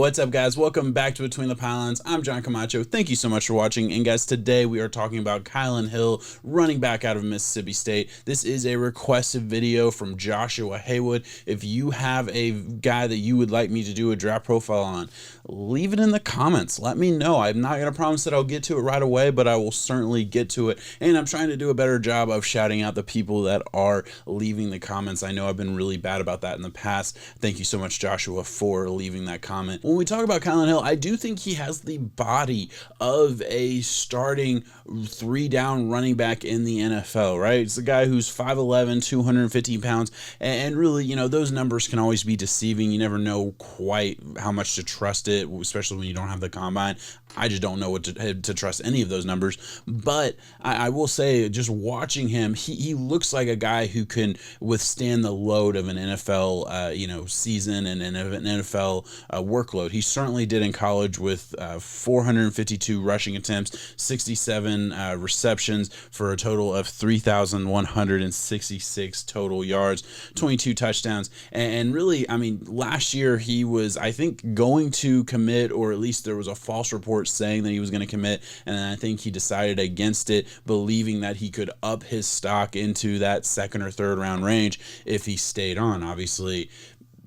What's up, guys? Welcome back to Between the Pylons. I'm John Camacho. Thank you so much for watching. And guys, today we are talking about Kylin Hill, running back out of Mississippi State. This is a requested video from Joshua Haywood. If you have a guy that you would like me to do a draft profile on, leave it in the comments. Let me know. I'm not going to promise that I'll get to it right away, but I will certainly get to it. And I'm trying to do a better job of shouting out the people that are leaving the comments. I know I've been really bad about that in the past. Thank you so much, Joshua, for leaving that comment. When we talk about Kylin Hill, I do think he has the body of a starting 3-down running back in the NFL, right? It's a guy who's 5'11", 215 pounds, and really, you know, those numbers can always be deceiving. You never know quite how much to trust it, especially when you don't have the combine. I just don't know what to trust any of those numbers. But I will say, just watching him, he looks like a guy who can withstand the load of an NFL, season and an NFL workload. He certainly did in college with 452 rushing attempts, 67 receptions for a total of 3,166 total yards, 22 touchdowns. And really, I mean, last year he was, I think, going to commit, or at least there was a false report saying that he was going to commit, and then I think he decided against it, believing that he could up his stock into that second or third round range if he stayed on. Obviously,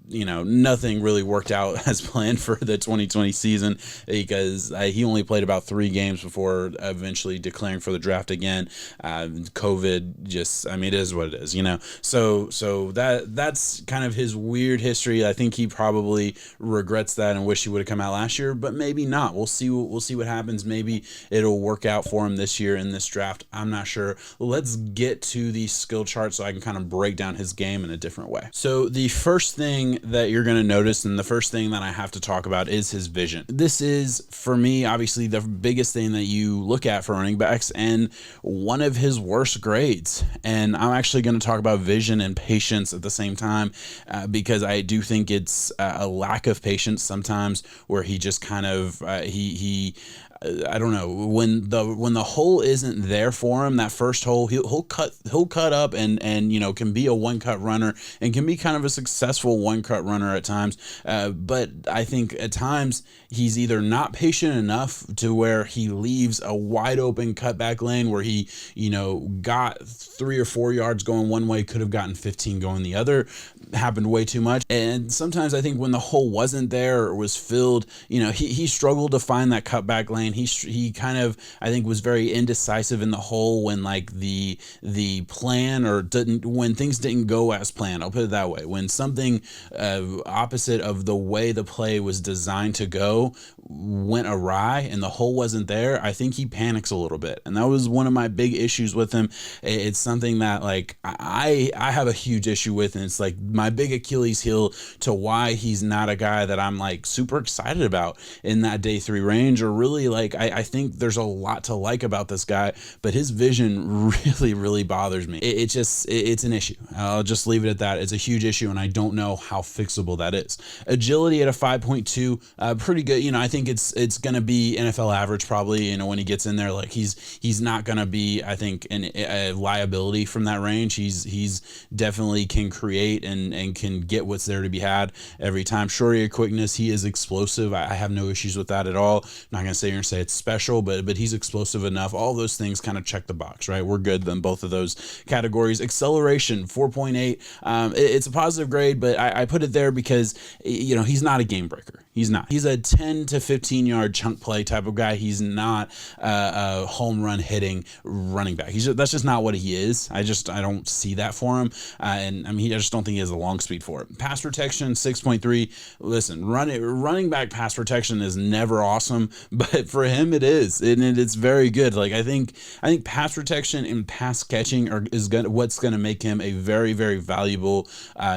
you know, nothing really worked out as planned for the 2020 season because he only played about 3 games before eventually declaring for the draft again. COVID just, I mean, it is what it is, you know. So that's kind of his weird history. I think he probably regrets that and wish he would have come out last year, but maybe not. We'll see what happens. Maybe it'll work out for him this year in this draft. I'm not sure. Let's get to the skill chart so I can kind of break down his game in a different way. So the first thing that you're going to notice, and the first thing that I have to talk about, is his vision. This is, for me, obviously the biggest thing that you look at for running backs, and one of his worst grades. And I'm actually going to talk about vision and patience at the same time, because I do think it's a lack of patience sometimes, where he just kind of I don't know, when the hole isn't there for him, that first hole, he'll cut up and you know, can be a one-cut runner and can be kind of a successful one-cut runner at times. But I think at times he's either not patient enough to where he leaves a wide open cutback lane where he, you know, got 3 or 4 yards going one way, could have gotten 15 going the other. Happened way too much. And sometimes I think when the hole wasn't there or was filled, you know, he struggled to find that cutback lane. He kind of, I think, was very indecisive in the hole when, like, the plan when things didn't go as planned. I'll put it that way. When something opposite of the way the play was designed to go went awry and the hole wasn't there, I think he panics a little bit. And that was one of my big issues with him. It's something that, like, I have a huge issue with, and it's like my big Achilles heel to why he's not a guy that I'm, like, super excited about in that day 3 range, or really, like, I think there's a lot to like about this guy, but his vision really, really bothers me. It's an issue. I'll just leave it at that. It's a huge issue, and I don't know how fixable that is. Agility at a 5.2, pretty good. You know, I think it's going to be NFL average probably, you know, when he gets in there. Like, he's not going to be, I think, a liability from that range. He's definitely can create and can get what's there to be had every time. Short area quickness, he is explosive. I have no issues with that at all. I'm not going to sit here and say it's special, but he's explosive enough. All those things kind of check the box, right? We're good in both of those categories. Acceleration, 4.8. It's a positive grade, but I put it there because, you know, he's not a game breaker. He's not. He's a 10 to 15 yard chunk play type of guy. He's not a home run hitting running back. That's just not what he is. I don't see that for him. And I mean, I just don't think he has the long speed for it. Pass protection, 6.3. Listen, running back pass protection is never awesome, but for him it is, and it's very good. Like, I think pass protection and pass catching is what's going to make him a very, very valuable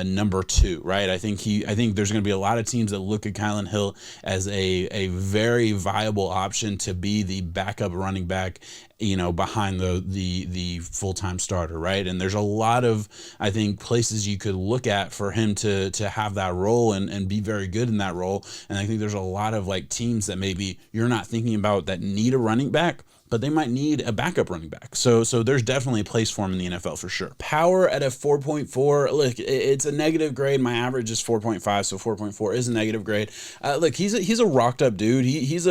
number 2, right? I think there's going to be a lot of teams that look at Kylin Hill as a very viable option to be the backup running back, you know, behind the full-time starter, right? And there's a lot of, I think, places you could look at for him to have that role and be very good in that role. And I think there's a lot of, like, teams that maybe you're not thinking about that need a running back, but they might need a backup running back. So there's definitely a place for him in the NFL for sure. Power at a 4.4. Look, it's a negative grade. My average is 4.5, so 4.4 is a negative grade. Look, he's a rocked up dude. He's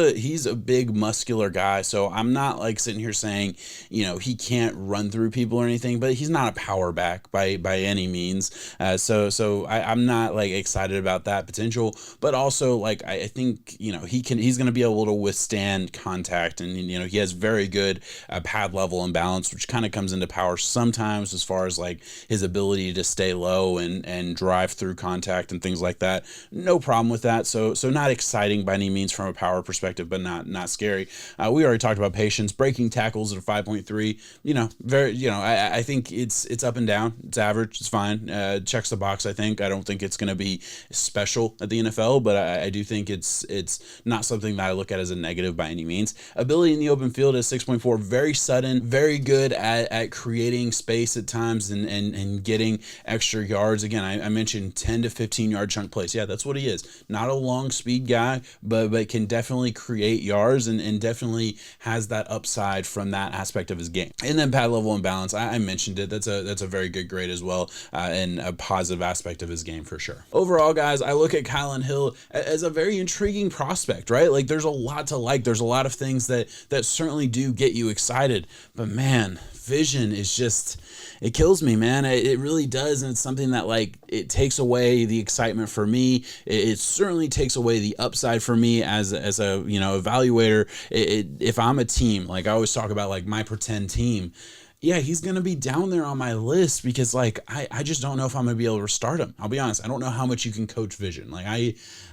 a big muscular guy. So I'm not like sitting here saying, he can't run through people or anything, but he's not a power back by any means. So I'm not like excited about that potential, but also like I think he's going to be able to withstand contact, and he has very good pad level and balance, which kind of comes into power sometimes as far as like his ability to stay low and drive through contact and things like that. No problem with that. So not exciting by any means from a power perspective, but not scary. We already talked about patience. Breaking tackles at a 5.3. Very. I think it's up and down. It's average. It's fine. Checks the box. I think. I don't think it's going to be special at the NFL, but I do think it's not something that I look at as a negative by any means. Ability in the open field is 6.4. Very sudden. Very good at creating space at times and getting extra yards. Again, I mentioned 10 to 15 yard chunk plays. Yeah, that's what he is. Not a long speed guy, but can definitely create yards and definitely has that upside from that aspect of his game. And then pad level and balance, I mentioned it. That's a very good grade as well, and a positive aspect of his game for sure. Overall, guys, I look at Kylin Hill as a very intriguing prospect, right? Like there's a lot to like. There's a lot of things that certainly do get you excited, but man, vision is just, it kills me, man. It really does. And it's something that like, it takes away the excitement for me. It certainly takes away the upside for me as a evaluator. If I'm a team, like I always talk about like my pretend team, yeah, he's going to be down there on my list because like, I just don't know if I'm going to be able to start him. I'll be honest. I don't know how much you can coach vision. Like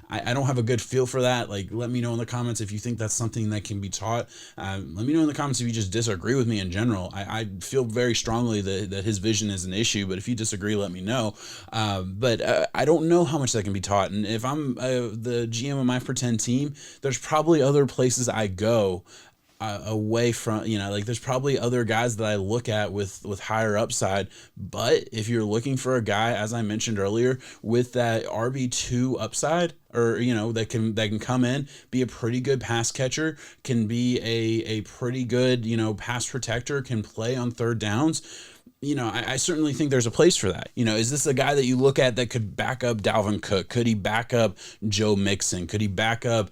I don't have a good feel for that. Like, let me know in the comments if you think that's something that can be taught. Let me know in the comments if you just disagree with me in general. I feel very strongly that his vision is an issue, but if you disagree, let me know. But I don't know how much that can be taught. And if I'm the GM of my pretend team, there's probably other places I go away from, there's probably other guys that I look at with higher upside. But if you're looking for a guy, as I mentioned earlier, with that RB2 upside, or that can come in, be a pretty good pass catcher, can be a pretty good pass protector, can play on third downs, I certainly think there's a place for that. Is this a guy that you look at that could back up Dalvin Cook? Could he back up Joe Mixon? Could he back up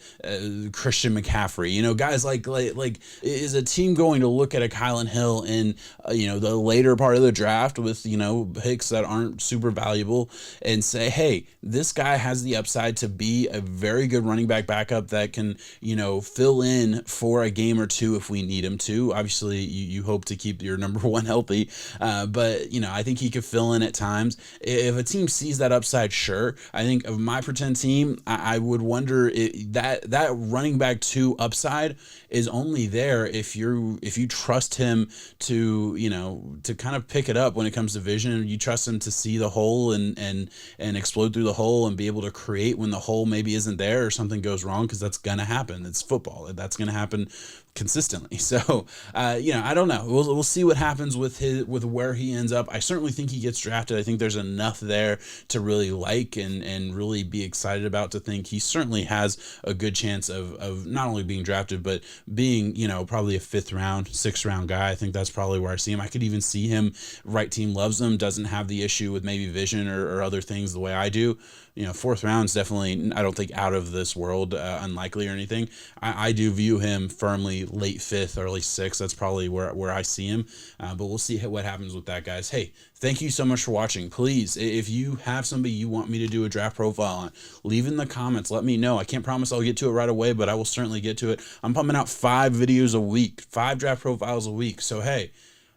Christian McCaffrey? Guys like is a team going to look at a Kylin Hill in the later part of the draft with picks that aren't super valuable and say, hey, this guy has the upside to be a very good running back backup that can fill in for a game or two if we need him to. Obviously, you hope to keep your number one healthy. But I think he could fill in at times. If a team sees that upside, sure. I think of my pretend team, I would wonder that running back 2 upside is only there if you trust him to kind of pick it up when it comes to vision. You trust him to see the hole and explode through the hole and be able to create when the hole maybe isn't there or something goes wrong, because that's gonna happen. It's football. That's gonna happen consistently. So I don't know. We'll see what happens with where he ends up. I certainly think he gets drafted. I think there's enough there to really like and really be excited about, to think he certainly has a good chance of not only being drafted, but being probably a 5th round, 6th round guy. I think that's probably where I see him. I could even see him, right team loves him, doesn't have the issue with maybe vision or other things the way I do. 4th round's definitely, I don't think out of this world, unlikely or anything. I do view him firmly late 5th, early 6th. That's probably where I see him. But we'll see what happens with that, guys. Hey, thank you so much for watching. Please, if you have somebody you want me to do a draft profile on, leave in the comments. Let me know. I can't promise I'll get to it right away, but I will certainly get to it. I'm pumping out 5 videos a week, 5 draft profiles a week. So, hey,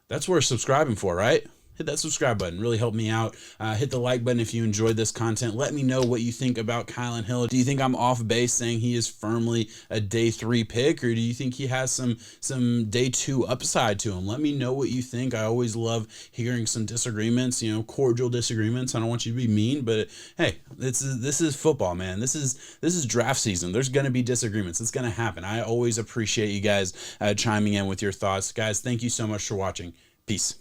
that's worth subscribing for, right? Hit that subscribe button. Really help me out. Hit the like button if you enjoyed this content. Let me know what you think about Kylin Hill. Do you think I'm off base saying he is firmly a day 3 pick, or do you think he has some day 2 upside to him? Let me know what you think. I always love hearing some disagreements, cordial disagreements. I don't want you to be mean, but hey, this is football, man. This is draft season. There's going to be disagreements. It's going to happen. I always appreciate you guys chiming in with your thoughts. Guys, thank you so much for watching. Peace.